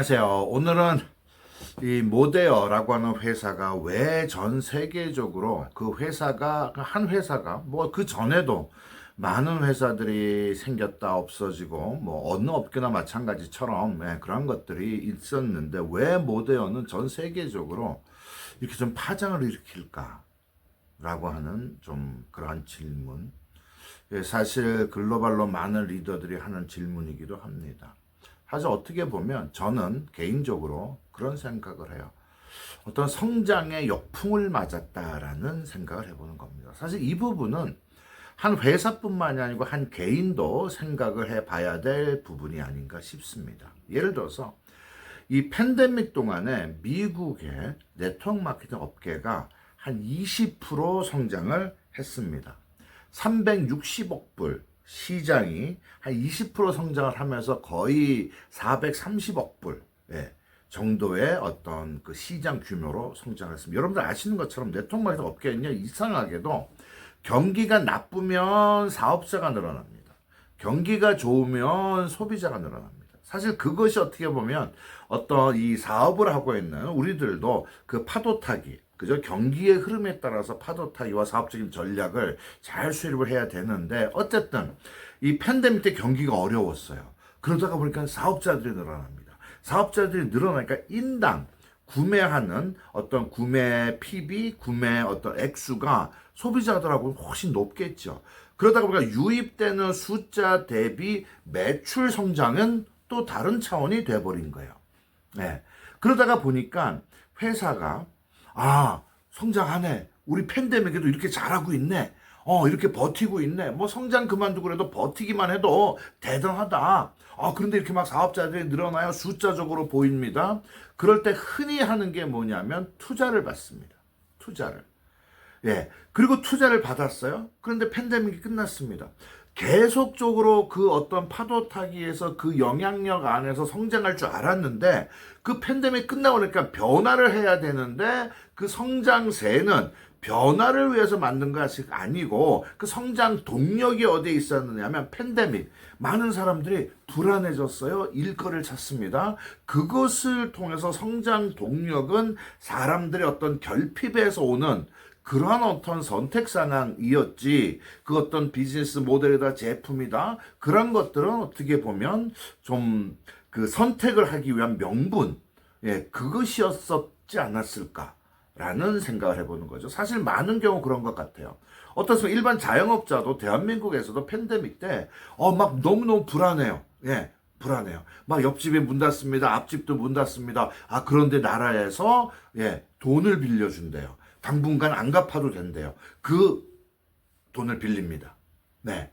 안녕하세요. 오늘은 이 모데어라고 하는 회사가 왜 전 세계적으로 그 회사가 한 회사가 뭐 그 전에도 많은 회사들이 생겼다 없어지고 뭐 어느 업계나 마찬가지처럼 그런 것들이 있었는데 왜 모데어는 전 세계적으로 이렇게 좀 파장을 일으킬까라고 하는 좀 그러한 질문. 사실 글로벌로 많은 리더들이 하는 질문이기도 합니다. 사실 어떻게 보면 저는 개인적으로 그런 생각을 해요. 어떤 성장의 역풍을 맞았다라는 생각을 해보는 겁니다. 사실 이 부분은 한 회사뿐만이 아니고 한 개인도 생각을 해봐야 될 부분이 아닌가 싶습니다. 예를 들어서 이 팬데믹 동안에 미국의 네트워크 마케팅 업계가 한 20% 성장을 했습니다. 360억 불 시장이 한 20% 성장을 하면서 거의 430억 불 정도의 어떤 그 시장 규모로 성장했습니다. 여러분들 아시는 것처럼 네트워크 마케팅 업계는요, 이상하게도 경기가 나쁘면 사업자가 늘어납니다. 경기가 좋으면 소비자가 늘어납니다. 사실 그것이 어떻게 보면 어떤 이 사업을 하고 있는 우리들도 그 파도 타기, 그죠? 경기의 흐름에 따라서 파도 타기와 사업적인 전략을 잘 수립을 해야 되는데, 어쨌든 이 팬데믹 때 경기가 어려웠어요. 그러다가 보니까 사업자들이 늘어납니다. 사업자들이 늘어나니까 인당 구매하는 어떤 구매 PB, 구매 어떤 액수가 소비자들하고 훨씬 높겠죠. 그러다가 보니까 유입되는 숫자 대비 매출 성장은 또 다른 차원이 돼버린 거예요. 네. 그러다가 보니까 회사가 성장하네. 우리 팬데믹에도 이렇게 잘하고 있네. 이렇게 버티고 있네. 뭐 성장 그만두고 그래도 버티기만 해도 대단하다. 그런데 이렇게 막 사업자들이 늘어나요. 숫자적으로 보입니다. 그럴 때 흔히 하는 게 뭐냐면 투자를 받습니다. 투자를. 예. 그리고 투자를 받았어요. 그런데 팬데믹이 끝났습니다. 계속적으로 그 어떤 파도 타기에서 그 영향력 안에서 성장할 줄 알았는데 그 팬데믹 끝나고 나니까 변화를 해야 되는데 그 성장세는 변화를 위해서 만든 것이 아니고 그 성장 동력이 어디에 있었느냐면 팬데믹. 많은 사람들이 불안해졌어요. 일거리를 찾습니다. 그것을 통해서 성장 동력은 사람들의 어떤 결핍에서 오는 그러한 어떤 선택 상황이었지, 그 어떤 비즈니스 모델이다, 제품이다, 그런 것들은 어떻게 보면 좀 그 선택을 하기 위한 명분, 그것이었었지 않았을까라는 생각을 해보는 거죠. 사실 많은 경우 그런 것 같아요. 어떤 일반 자영업자도 대한민국에서도 팬데믹 때, 막 너무너무 불안해요. 불안해요. 막 옆집이 문 닫습니다. 앞집도 문 닫습니다. 그런데 나라에서, 돈을 빌려준대요. 당분간 안 갚아도 된대요. 그 돈을 빌립니다. 네.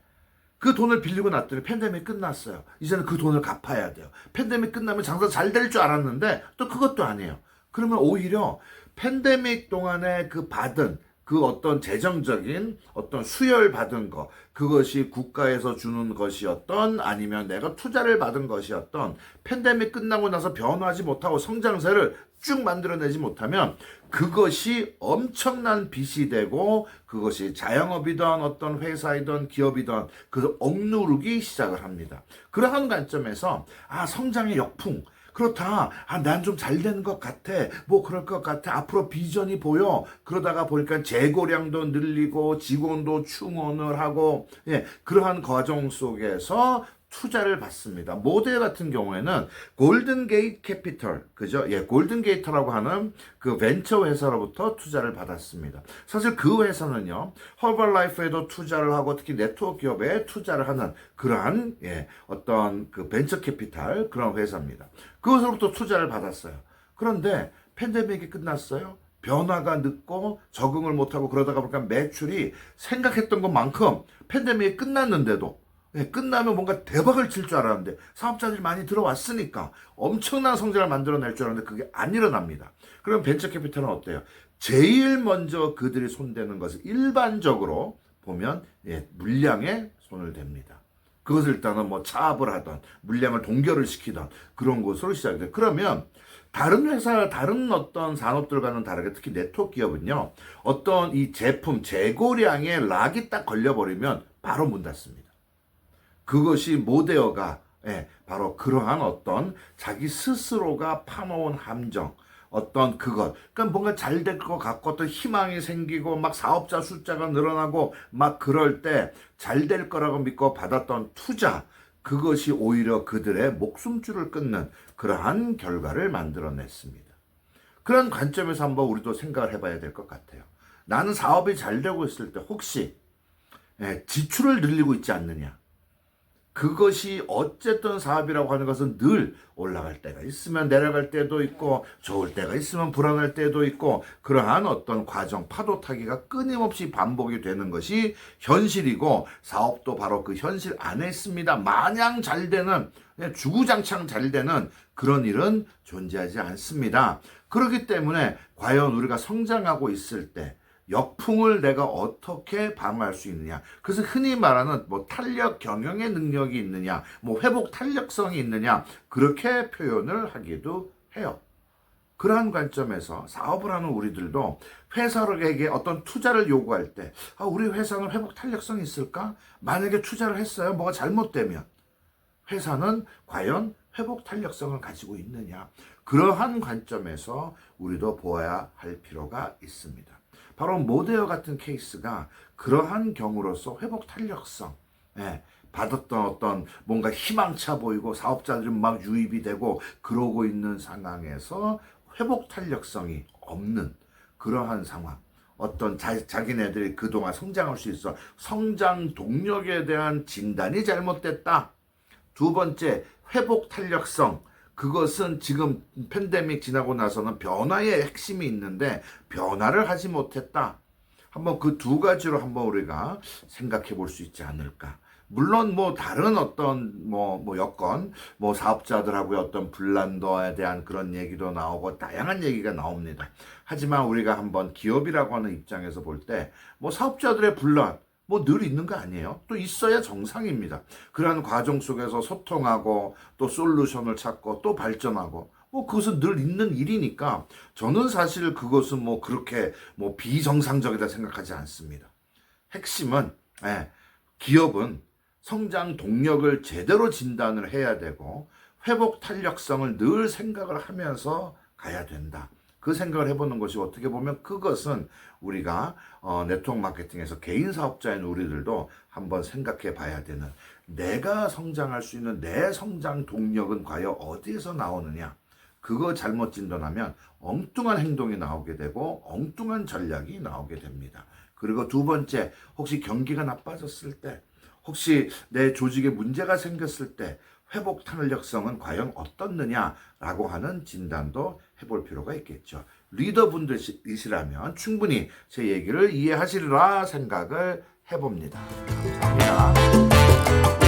그 돈을 빌리고 났더니 팬데믹 끝났어요. 이제는 그 돈을 갚아야 돼요. 팬데믹 끝나면 장사 잘 될 줄 알았는데 또 그것도 아니에요. 그러면 오히려 팬데믹 동안에 그 받은 그 어떤 재정적인 어떤 수혈 받은 거, 그것이 국가에서 주는 것이었던 아니면 내가 투자를 받은 것이었던, 팬데믹 끝나고 나서 변화하지 못하고 성장세를 쭉 만들어내지 못하면 그것이 엄청난 빚이 되고, 그것이 자영업이든 어떤 회사이든 기업이든 그 억누르기 시작을 합니다. 그러한 관점에서 성장의 역풍, 그렇다. 난 좀 잘 되는 것 같아. 뭐 그럴 것 같아. 앞으로 비전이 보여. 그러다가 보니까 재고량도 늘리고 직원도 충원을 하고, 그러한 과정 속에서 투자를 받습니다. 모델 같은 경우에는 골든게이트 캐피털, 그죠? 골든게이트라고 하는 그 벤처 회사로부터 투자를 받았습니다. 사실 그 회사는요, 허벌라이프에도 투자를 하고 특히 네트워크 기업에 투자를 하는 그러한 어떤 그 벤처 캐피탈 그런 회사입니다. 그것으로부터 투자를 받았어요. 그런데 팬데믹이 끝났어요. 변화가 늦고 적응을 못하고 그러다가 보니까 매출이 생각했던 것만큼 팬데믹이 끝났는데도, 끝나면 뭔가 대박을 칠 줄 알았는데 사업자들이 많이 들어왔으니까 엄청난 성장을 만들어낼 줄 알았는데 그게 안 일어납니다. 그럼 벤처 캐피탈은 어때요? 제일 먼저 그들이 손대는 것을 일반적으로 보면 물량에 손을 댑니다. 그것을 일단은 뭐 차압을 하던 물량을 동결을 시키던 그런 것으로 시작이 돼요. 그러면 다른 회사, 다른 어떤 산업들과는 다르게 특히 네트워크 기업은요, 어떤 이 제품 재고량에 락이 딱 걸려버리면 바로 문 닫습니다. 그것이 모데어가 바로 그러한 어떤 자기 스스로가 파놓은 함정, 어떤 그것, 그러니까 뭔가 잘 될 것 같고 어떤 희망이 생기고 막 사업자 숫자가 늘어나고 막 그럴 때 잘 될 거라고 믿고 받았던 투자, 그것이 오히려 그들의 목숨줄을 끊는 그러한 결과를 만들어냈습니다. 그런 관점에서 한번 우리도 생각을 해봐야 될 것 같아요. 나는 사업이 잘 되고 있을 때 혹시 지출을 늘리고 있지 않느냐? 그것이 어쨌든 사업이라고 하는 것은 늘 올라갈 때가 있으면 내려갈 때도 있고 좋을 때가 있으면 불안할 때도 있고 그러한 어떤 과정, 파도 타기가 끊임없이 반복이 되는 것이 현실이고 사업도 바로 그 현실 안에 있습니다. 마냥 잘 되는, 주구장창 잘 되는 그런 일은 존재하지 않습니다. 그렇기 때문에 과연 우리가 성장하고 있을 때 역풍을 내가 어떻게 방어할 수 있느냐. 그래서 흔히 말하는 뭐 탄력 경영의 능력이 있느냐, 뭐 회복 탄력성이 있느냐, 그렇게 표현을 하기도 해요. 그러한 관점에서 사업을 하는 우리들도 회사에게 어떤 투자를 요구할 때, 우리 회사는 회복 탄력성이 있을까? 만약에 투자를 했어요. 뭐가 잘못되면 회사는 과연 회복 탄력성을 가지고 있느냐. 그러한 관점에서 우리도 보아야 할 필요가 있습니다. 바로 모데어 같은 케이스가 그러한 경우로서 회복 탄력성, 받았던 어떤 뭔가 희망차 보이고 사업자들은 막 유입이 되고 그러고 있는 상황에서 회복 탄력성이 없는 그러한 상황, 어떤 자기네들이 그동안 성장할 수 있어 성장 동력에 대한 진단이 잘못됐다. 두 번째, 회복 탄력성. 그것은 지금 팬데믹 지나고 나서는 변화의 핵심이 있는데 변화를 하지 못했다. 한번 그 두 가지로 한번 우리가 생각해 볼 수 있지 않을까. 물론 뭐 다른 어떤 여건, 사업자들하고의 어떤 불란도에 대한 그런 얘기도 나오고 다양한 얘기가 나옵니다. 하지만 우리가 한번 기업이라고 하는 입장에서 볼 때 사업자들의 분란 늘 있는 거 아니에요? 또 있어야 정상입니다. 그러한 과정 속에서 소통하고 또 솔루션을 찾고 또 발전하고 그것은 늘 있는 일이니까 저는 사실 그것은 그렇게 비정상적이다 생각하지 않습니다. 핵심은 기업은 성장 동력을 제대로 진단을 해야 되고 회복 탄력성을 늘 생각을 하면서 가야 된다. 그 생각을 해보는 것이 어떻게 보면 그것은 우리가 네트워크 마케팅에서 개인 사업자인 우리들도 한번 생각해 봐야 되는, 내가 성장할 수 있는 내 성장 동력은 과연 어디에서 나오느냐. 그거 잘못 진단하면 엉뚱한 행동이 나오게 되고 엉뚱한 전략이 나오게 됩니다. 그리고 두 번째, 혹시 경기가 나빠졌을 때, 혹시 내 조직에 문제가 생겼을 때 회복 탄력성은 과연 어떻느냐라고 하는 진단도 해볼 필요가 있겠죠. 리더분들이시라면 충분히 제 얘기를 이해하시리라 생각을 해봅니다. 감사합니다.